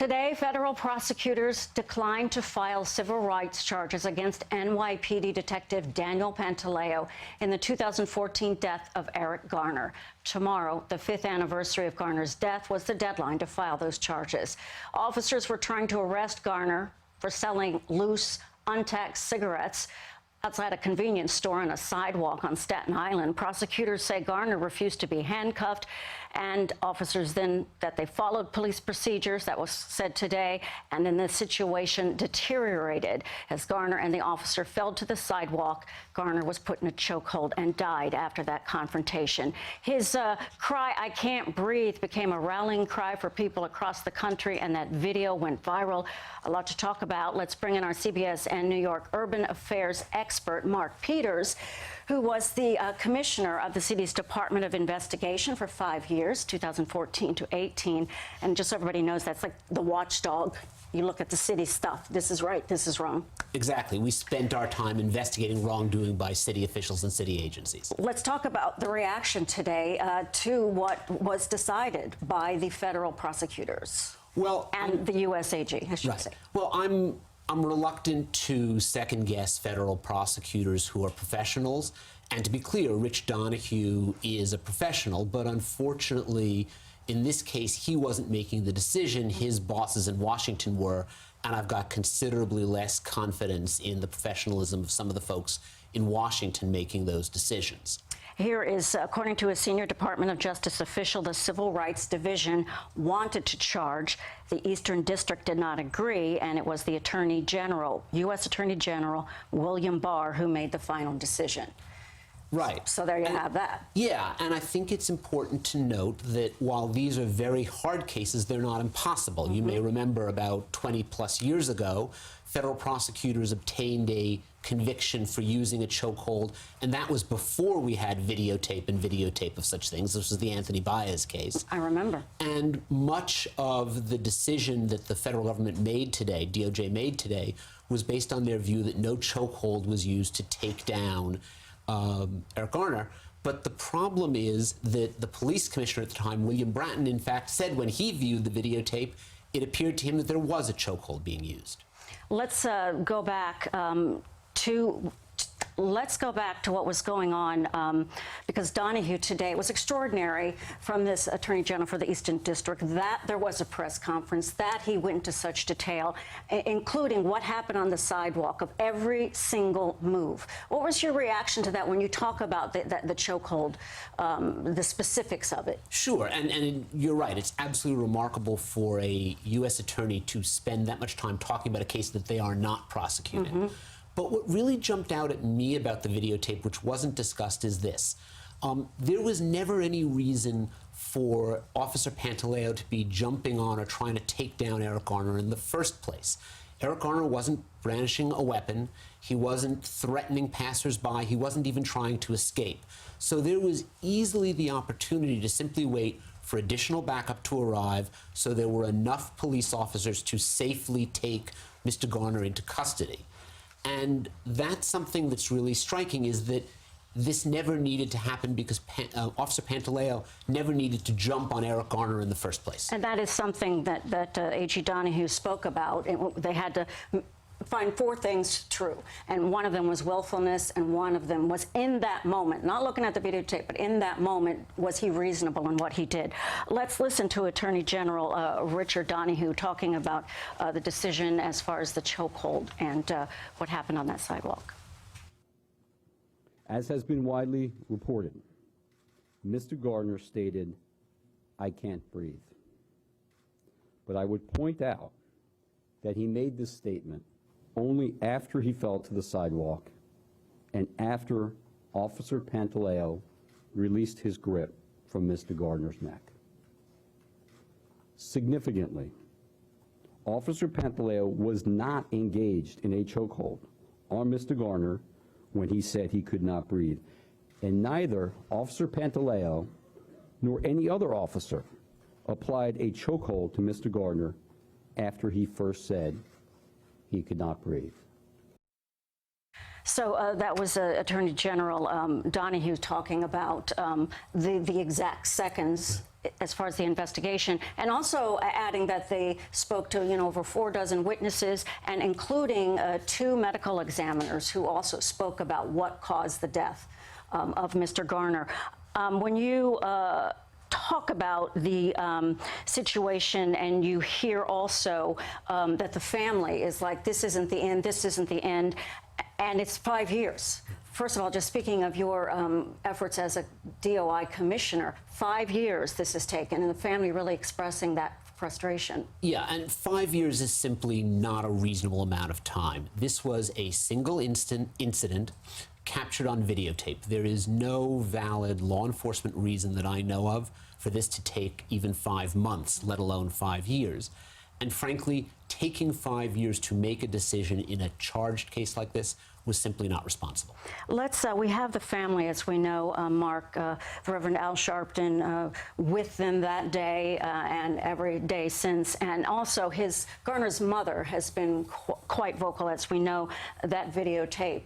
Today, federal prosecutors declined to file civil rights charges against NYPD Detective Daniel Pantaleo in the 2014 death of Eric Garner. Tomorrow, the 5th anniversary of Garner's death, was the deadline to file those charges. Officers were trying to arrest Garner for selling loose, untaxed cigarettes outside a convenience store on a sidewalk on Staten Island. Prosecutors say Garner refused to be handcuffed, and officers then that they followed police procedures. That was said today, and then the situation deteriorated as Garner and the officer fell to the sidewalk. Garner was put in a chokehold and died after that confrontation. His cry, "I can't breathe," became a rallying cry for people across the country, and that video went viral. A lot to talk about. Let's bring in our CBSN New York urban affairs expert, Mark Peters, who was the commissioner of the city's Department of Investigation for 5 years, 2014 to 18. And just so everybody knows, that's like the watchdog. You look at the city stuff. This is right, this is wrong. Exactly. We spent our time investigating wrongdoing by city officials and city agencies. Let's talk about the reaction today to what was decided by the federal prosecutors. Well, and the U.S. AG, I should say. Well, I'm reluctant to second-guess federal prosecutors who are professionals. And to be clear, Rich Donahue is a professional, but unfortunately, in this case, he wasn't making the decision. His bosses in Washington were, and I've got considerably less confidence in the professionalism of some of the folks in Washington making those decisions. Here is, according to a senior Department of Justice official, the Civil Rights Division wanted to charge. The Eastern District did not agree, and it was the Attorney General, U.S. Attorney General William Barr, who made the final decision. Right. So there you have that. Yeah, and I think it's important to note that while these are very hard cases, they're not impossible. You may remember about 20-plus years ago, federal prosecutors obtained a conviction for using a chokehold, and that was before we had videotape of such things. This was the Anthony Baez case. I remember. And much of the decision that the federal government made today, DOJ made today, was based on their view that no chokehold was used to take down Eric Garner. But the problem is that the police commissioner at the time, William Bratton, in fact, said when he viewed the videotape, it appeared to him that there was a chokehold being used. Let's go back to what was going on, because Donahue today was extraordinary from this Attorney General for the Eastern District, that there was a press conference, that he went into such detail, including what happened on the sidewalk of every single move. What was your reaction to that when you talk about the chokehold, the specifics of it? Sure, and you're right. It's absolutely remarkable for a U.S. attorney to spend that much time talking about a case that they are not prosecuting. But what really jumped out at me about the videotape, which wasn't discussed, is this. There was never any reason for Officer Pantaleo to be jumping on or trying to take down Eric Garner in the first place. Eric Garner wasn't brandishing a weapon. He wasn't threatening passersby. He wasn't even trying to escape. So there was easily the opportunity to simply wait for additional backup to arrive so there were enough police officers to safely take Mr. Garner into custody. And that's something that's really striking, is that this never needed to happen because Officer Pantaleo never needed to jump on Eric Garner in the first place. And that is something that AG Donahue spoke about. They had to find 4 things true, and one of them was willfulness, and one of them was in that moment, not looking at the videotape, but in that moment, was he reasonable in what he did? Let's listen to Attorney General Richard Donahue talking about the decision as far as the chokehold and what happened on that sidewalk. As has been widely reported, Mr. Garner stated, "I can't breathe." But I would point out that he made this statement only after he fell to the sidewalk and after Officer Pantaleo released his grip from Mr. Garner's neck. Significantly, Officer Pantaleo was not engaged in a chokehold on Mr. Garner when he said he could not breathe, and neither Officer Pantaleo nor any other officer applied a chokehold to Mr. Garner after he first said he could not breathe. So So that was Attorney General Donahue talking about the exact seconds as far as the investigation, and also adding that they spoke to over 4 dozen witnesses, and including 2 medical examiners who also spoke about what caused the death of Mr. Garner. When you talk about the situation, and you hear also that the family is like, this isn't the end, this isn't the end, and it's 5 years. First of all, just speaking of your efforts as a DOI commissioner, 5 years this has taken, and the family really expressing that frustration. Yeah, and 5 years is simply not a reasonable amount of time. This was a single incident captured on videotape. There is no valid law enforcement reason that I know of for this to take even 5 months, let alone 5 years. And frankly, taking 5 years to make a decision in a charged case like this was simply not responsible. Let's, we have the family, as we know, Mark, Reverend Al Sharpton, with them that day and every day since. And also Garner's mother has been quite vocal, as we know, that videotape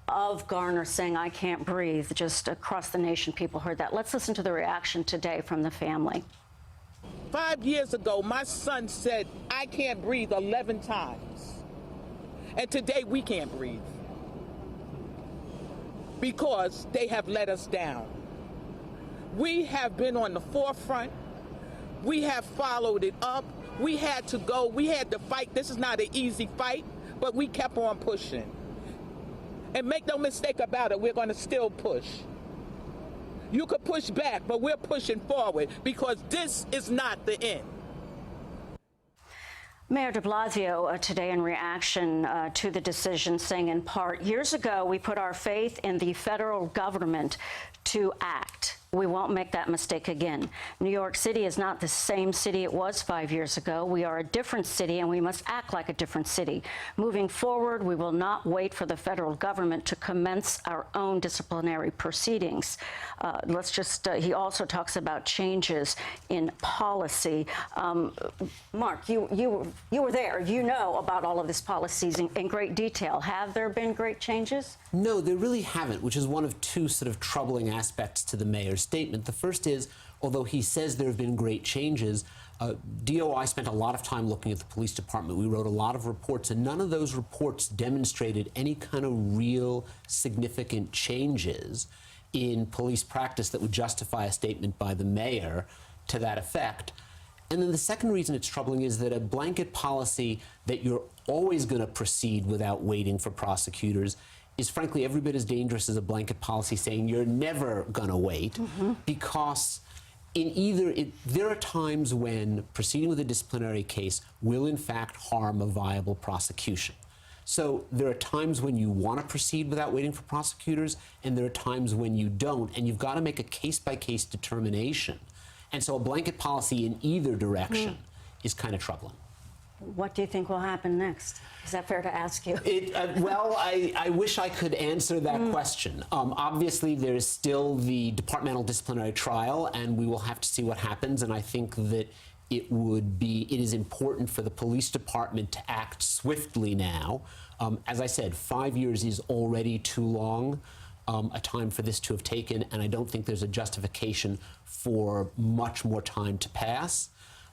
of Garner saying, "I can't breathe," just across the nation, people heard that. Let's listen to the reaction today from the family. 5 years ago, my son said, "I can't breathe," 11 times. And today we can't breathe because they have let us down. We have been on the forefront. We have followed it up. We had to go. We had to fight. This is not an easy fight, but we kept on pushing. And make no mistake about it, we're going to still push. You could push back, but we're pushing forward because this is not the end. Mayor de Blasio today in reaction to the decision, saying in part, "Years ago, we put our faith in the federal government to act. We won't make that mistake again. New York City is not the same city it was 5 years ago. We are a different city, and we must act like a different city. Moving forward, we will not wait for the federal government to commence our own disciplinary proceedings." He also talks about changes in policy. Mark, you were there. You know about all of this policies in great detail. Have there been great changes? No, there really haven't, which is one of 2 sort of troubling aspects to the mayor's statement. The first is, although he says there have been great changes, DOI spent a lot of time looking at the police department. We wrote a lot of reports, and none of those reports demonstrated any kind of real significant changes in police practice that would justify a statement by the mayor to that effect. And then the second reason it's troubling is that a blanket policy that you're always going to proceed without waiting for prosecutors is frankly every bit as dangerous as a blanket policy saying you're never going to wait, because there are times when proceeding with a disciplinary case will in fact harm a viable prosecution. So there are times when you want to proceed without waiting for prosecutors, and there are times when you don't, and you've got to make a case-by-case determination. And so a blanket policy in either direction is kind of troubling. What do you think will happen next? Is that fair to ask you? Well, I wish I could answer that question. Obviously, there's still the departmental disciplinary trial, and we will have to see what happens. And I think that it is important for the police department to act swiftly now. As I said, 5 years is already too long a time for this to have taken, and I don't think there's a justification for much more time to pass.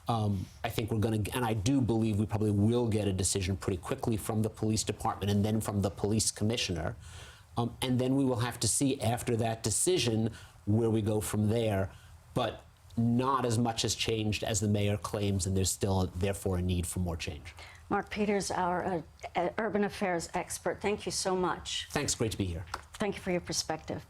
I think we're going to, and I do believe we probably will get a decision pretty quickly from the police department and then from the police commissioner. And then we will have to see after that decision where we go from there. But not as much has changed as the mayor claims, and there's still, therefore, a need for more change. Mark Peters, our urban affairs expert, thank you so much. Thanks. Great to be here. Thank you for your perspective.